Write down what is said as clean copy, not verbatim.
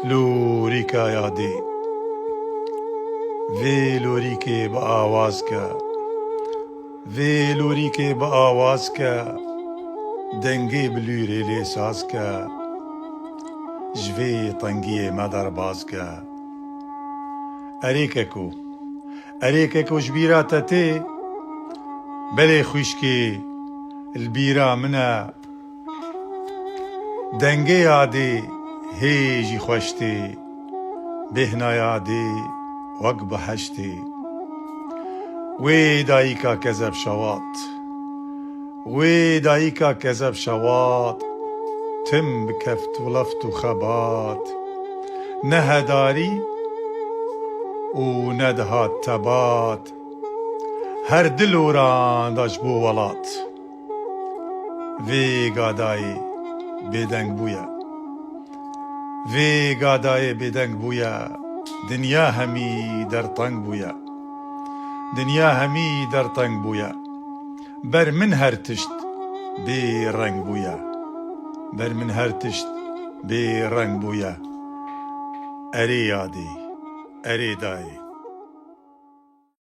لوریکا یادی وی لوریکه با آواز که وی لوریکه با آواز که دنگی بلوری لی ساز که جوی تنگی مدر باز که اریکه کو جبیرا تتی بلی خوشکی البیرا منه دنگی یادی هیجی خوشتی بهنا یادی وق بحشتی وی دایکا کذب شوات وی دایکا کذب شوات تم بکفت و لفت و خبات نهداری و ندهات تبات هر دلوران داش بو ولات وی گادایی بدنگ بویا وی گادای بدنگ بویا دنیا همی در تنگ بویا دنیا همی در تنگ بویا بر من هر تشت بی رنگ بویا بر من هر تشت بی رنگ بویا اری یادی اری دایی